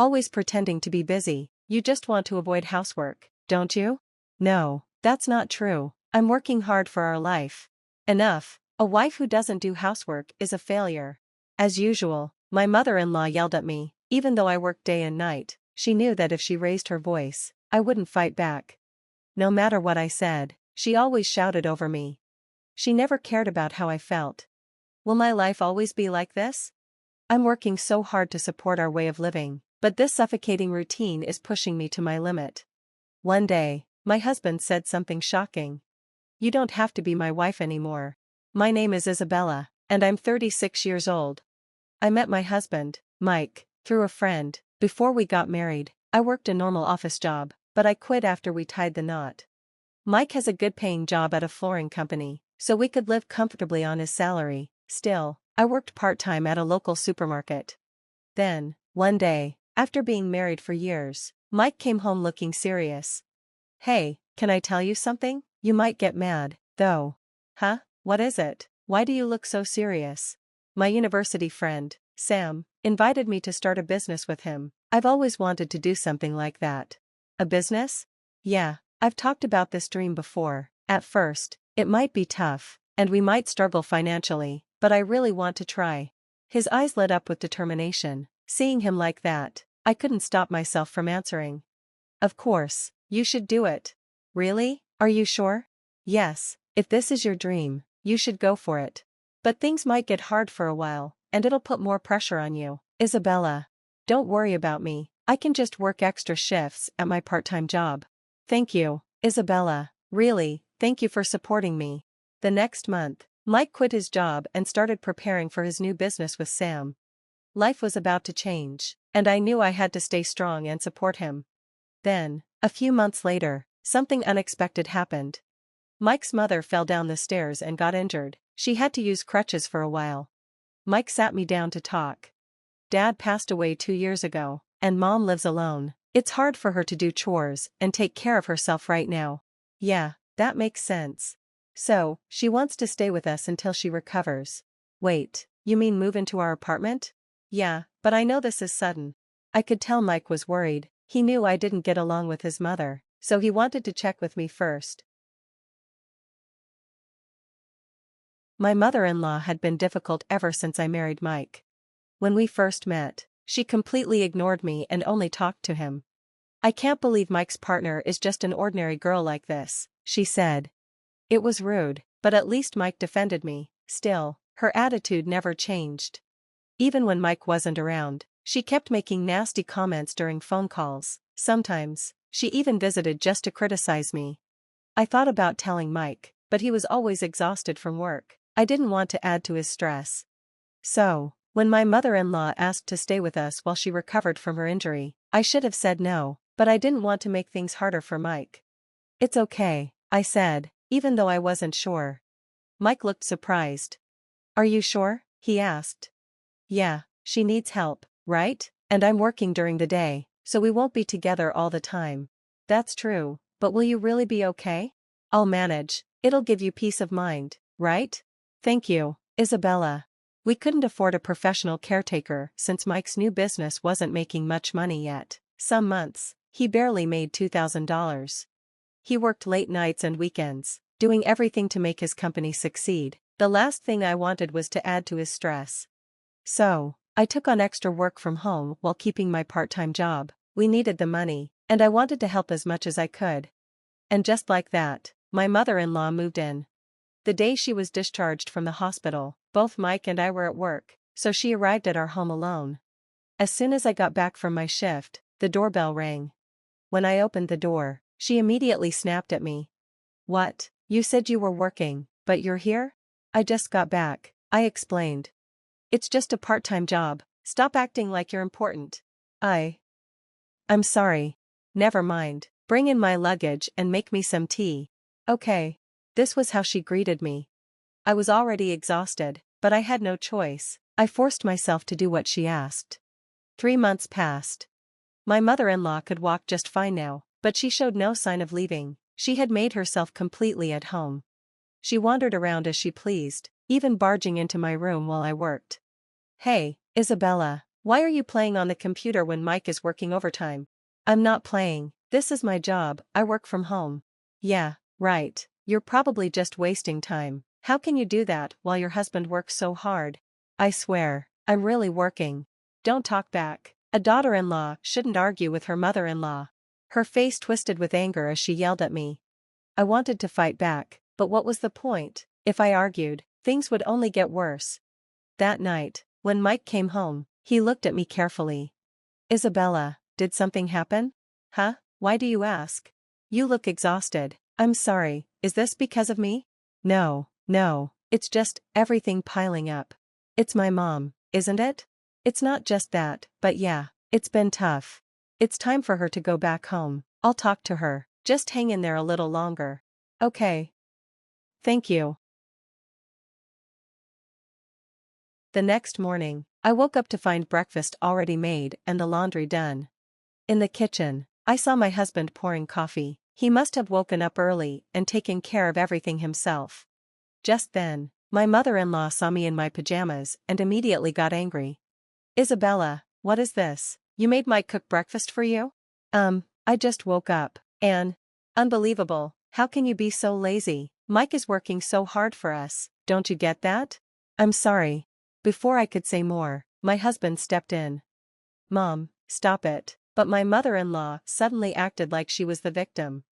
Always pretending to be busy. You just want to avoid housework, don't you? No, that's not true. I'm working hard for our life. Enough. A wife who doesn't do housework is a failure. As usual, my mother-in-law yelled at me, even though I worked day and night. She knew that if she raised her voice, I wouldn't fight back. No matter what I said, she always shouted over me. She never cared about how I felt. Will my life always be like this? I'm working so hard to support our way of living, but this suffocating routine is pushing me to my limit. One day, my husband said something shocking. You don't have to be my wife anymore. My name is Isabella, and I'm 36 years old. I met my husband, Mike, through a friend. Before we got married, I worked a normal office job, but I quit after we tied the knot. Mike has a good-paying job at a flooring company, so we could live comfortably on his salary. Still, I worked part-time at a local supermarket. Then, one day, after being married for years, Mike came home looking serious. Hey, can I tell you something? You might get mad, though. Huh? What is it? Why do you look so serious? My university friend, Sam, invited me to start a business with him. I've always wanted to do something like that. A business? Yeah, I've talked about this dream before. At first, it might be tough, and we might struggle financially, but I really want to try. His eyes lit up with determination. Seeing him like that, I couldn't stop myself from answering. Of course, you should do it. Really? Are you sure? Yes, if this is your dream, you should go for it. But things might get hard for a while, and it'll put more pressure on you. Isabella. Don't worry about me, I can just work extra shifts at my part-time job. Thank you, Isabella. Really, thank you for supporting me. The next month, Mike quit his job and started preparing for his new business with Sam. Life was about to change, and I knew I had to stay strong and support him. Then, a few months later, something unexpected happened. Mike's mother fell down the stairs and got injured. She had to use crutches for a while. Mike sat me down to talk. Dad passed away 2 years ago, and Mom lives alone. It's hard for her to do chores and take care of herself right now. Yeah, that makes sense. So, she wants to stay with us until she recovers. Wait, you mean move into our apartment? Yeah, but I know this is sudden. I could tell Mike was worried. He knew I didn't get along with his mother, so he wanted to check with me first. My mother-in-law had been difficult ever since I married Mike. When we first met, she completely ignored me and only talked to him. I can't believe Mike's partner is just an ordinary girl like this, she said. It was rude, but at least Mike defended me. Still, her attitude never changed. Even when Mike wasn't around, she kept making nasty comments during phone calls. Sometimes, she even visited just to criticize me. I thought about telling Mike, but he was always exhausted from work. I didn't want to add to his stress. So, when my mother-in-law asked to stay with us while she recovered from her injury, I should have said no, but I didn't want to make things harder for Mike. It's okay, I said, even though I wasn't sure. Mike looked surprised. Are you sure? He asked. Yeah, she needs help, right? And I'm working during the day, so we won't be together all the time. That's true, but will you really be okay? I'll manage. It'll give you peace of mind, right? Thank you, Isabella. We couldn't afford a professional caretaker since Mike's new business wasn't making much money yet. Some months, he barely made $2,000. He worked late nights and weekends, doing everything to make his company succeed. The last thing I wanted was to add to his stress. So, I took on extra work from home while keeping my part-time job. We needed the money, and I wanted to help as much as I could. And just like that, my mother-in-law moved in. The day she was discharged from the hospital, both Mike and I were at work, so she arrived at our home alone. As soon as I got back from my shift, the doorbell rang. When I opened the door, she immediately snapped at me. What? You said you were working, but you're here? I just got back, I explained. It's just a part-time job, stop acting like you're important. I'm sorry. Never mind, bring in my luggage and make me some tea. Okay. This was how she greeted me. I was already exhausted, but I had no choice. I forced myself to do what she asked. 3 months passed. My mother-in-law could walk just fine now, but she showed no sign of leaving. She had made herself completely at home. She wandered around as she pleased, even barging into my room while I worked. Hey, Isabella, Why are you playing on the computer when Mike is working overtime? I'm not playing, this is my job, I work from home. Yeah, right, you're probably just wasting time. How can you do that while your husband works so hard? I swear, I'm really working. Don't talk back. A daughter-in-law shouldn't argue with her mother-in-law. Her face twisted with anger as she yelled at me. I wanted to fight back, but what was the point? If I argued, things would only get worse. That night, when Mike came home, he looked at me carefully. Isabella, did something happen? Huh? Why do you ask? You look exhausted. I'm sorry, is this because of me? No, it's just everything piling up. It's my mom, isn't it? It's not just that, but yeah, it's been tough. It's time for her to go back home. I'll talk to her, just hang in there a little longer. Okay. Thank you. The next morning, I woke up to find breakfast already made and the laundry done. In the kitchen, I saw my husband pouring coffee. He must have woken up early and taken care of everything himself. Just then, my mother-in-law saw me in my pajamas and immediately got angry. Isabella, what is this? You made Mike cook breakfast for you? I just woke up. And unbelievable, how can you be so lazy? Mike is working so hard for us, don't you get that? I'm sorry. Before I could say more, my husband stepped in. Mom, stop it. But my mother-in-law suddenly acted like she was the victim.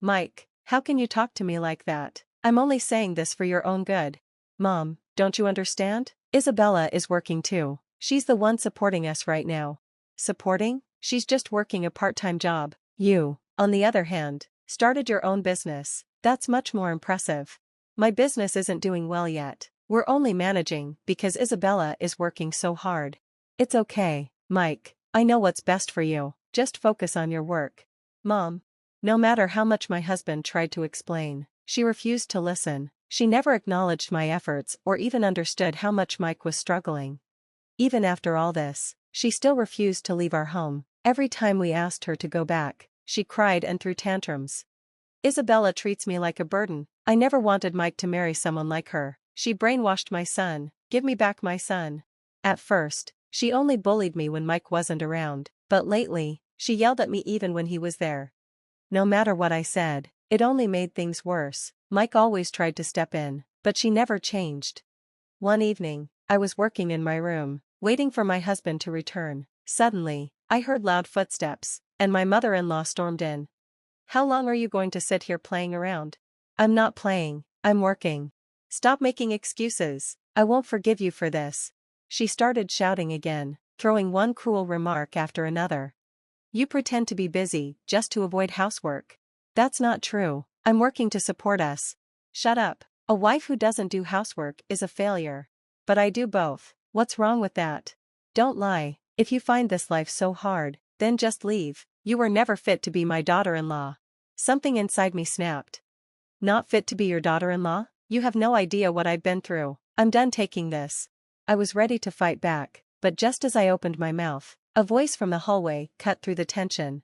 Mike, how can you talk to me like that? I'm only saying this for your own good. Mom, don't you understand? Isabella is working too. She's the one supporting us right now. Supporting? She's just working a part-time job. You, on the other hand, started your own business. That's much more impressive. My business isn't doing well yet. We're only managing because Isabella is working so hard. It's okay, Mike. I know what's best for you. Just focus on your work. Mom. No matter how much my husband tried to explain, she refused to listen. She never acknowledged my efforts or even understood how much Mike was struggling. Even after all this, she still refused to leave our home. Every time we asked her to go back, she cried and threw tantrums. Isabella treats me like a burden. I never wanted Mike to marry someone like her. She brainwashed my son. Give me back my son. At first, she only bullied me when Mike wasn't around, but lately, she yelled at me even when he was there. No matter what I said, it only made things worse. Mike always tried to step in, but she never changed. One evening, I was working in my room, waiting for my husband to return. Suddenly, I heard loud footsteps, and my mother-in-law stormed in. How long are you going to sit here playing around? I'm not playing, I'm working. Stop making excuses. I won't forgive you for this. She started shouting again, throwing one cruel remark after another. You pretend to be busy just to avoid housework. That's not true. I'm working to support us. Shut up. A wife who doesn't do housework is a failure. But I do both. What's wrong with that? Don't lie. If you find this life so hard, then just leave. You were never fit to be my daughter-in-law. Something inside me snapped. Not fit to be your daughter-in-law? You have no idea what I've been through. I'm done taking this. I was ready to fight back, but just as I opened my mouth, a voice from the hallway cut through the tension.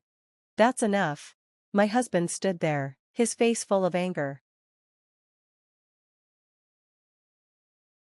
That's enough. My husband stood there, his face full of anger.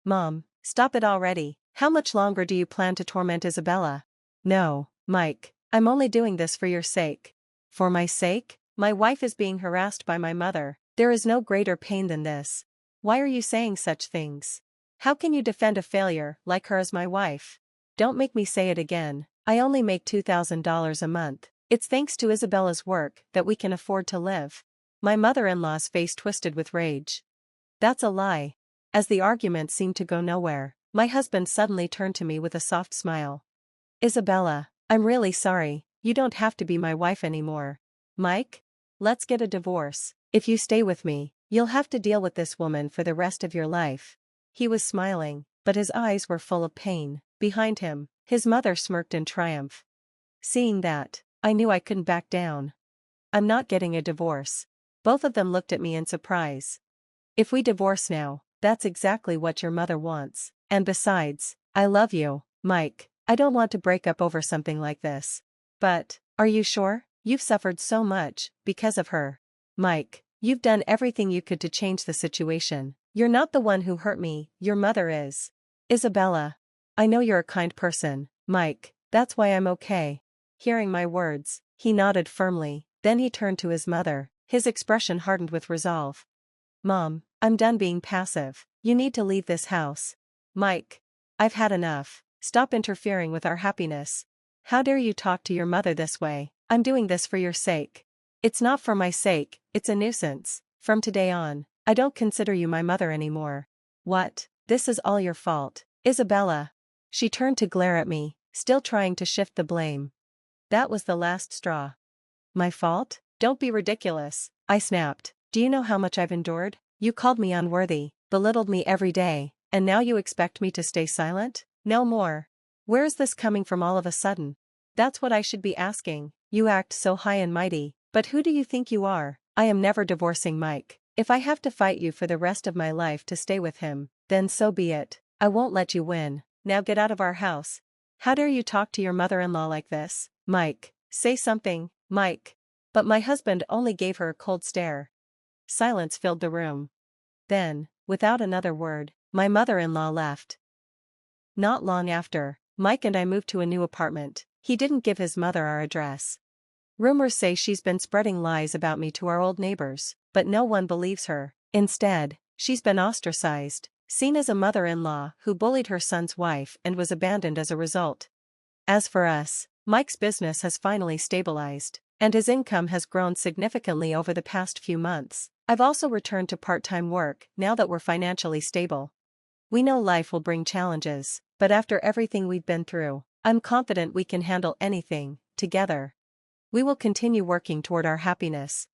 Mom, stop it already. How much longer do you plan to torment Isabella? No, Mike, I'm only doing this for your sake. For my sake? My wife is being harassed by my mother. There is no greater pain than this. Why are you saying such things? How can you defend a failure like her as my wife? Don't make me say it again. I only make $2,000 a month. It's thanks to Isabella's work that we can afford to live. My mother-in-law's face twisted with rage. That's a lie. As the argument seemed to go nowhere, my husband suddenly turned to me with a soft smile. Isabella, I'm really sorry. You don't have to be my wife anymore. Mike? Let's get a divorce. If you stay with me, you'll have to deal with this woman for the rest of your life. He was smiling, but his eyes were full of pain. Behind him, his mother smirked in triumph. Seeing that, I knew I couldn't back down. I'm not getting a divorce. Both of them looked at me in surprise. If we divorce now, that's exactly what your mother wants. And besides, I love you, Mike. I don't want to break up over something like this. But, are you sure? You've suffered so much because of her. Mike, you've done everything you could to change the situation. You're not the one who hurt me, your mother is. Isabella. I know you're a kind person, Mike, that's why I'm okay. Hearing my words, he nodded firmly, then he turned to his mother, his expression hardened with resolve. Mom, I'm done being passive. You need to leave this house. Mike. I've had enough. Stop interfering with our happiness. How dare you talk to your mother this way? I'm doing this for your sake. It's not for my sake, it's a nuisance. From today on, I don't consider you my mother anymore. What? This is all your fault, Isabella. She turned to glare at me, still trying to shift the blame. That was the last straw. My fault? Don't be ridiculous, I snapped. Do you know how much I've endured? You called me unworthy, belittled me every day, and now you expect me to stay silent? No more. Where is this coming from all of a sudden? That's what I should be asking. You act so high and mighty, but who do you think you are? I am never divorcing Mike. If I have to fight you for the rest of my life to stay with him, then so be it. I won't let you win. Now get out of our house. How dare you talk to your mother-in-law like this? Mike, say something, Mike. But my husband only gave her a cold stare. Silence filled the room. Then, without another word, my mother-in-law left. Not long after, Mike and I moved to a new apartment. He didn't give his mother our address. Rumors say she's been spreading lies about me to our old neighbors, but no one believes her. Instead, she's been ostracized, seen as a mother-in-law who bullied her son's wife and was abandoned as a result. As for us, Mike's business has finally stabilized, and his income has grown significantly over the past few months. I've also returned to part-time work now that we're financially stable. We know life will bring challenges, but after everything we've been through, I'm confident we can handle anything, together. We will continue working toward our happiness,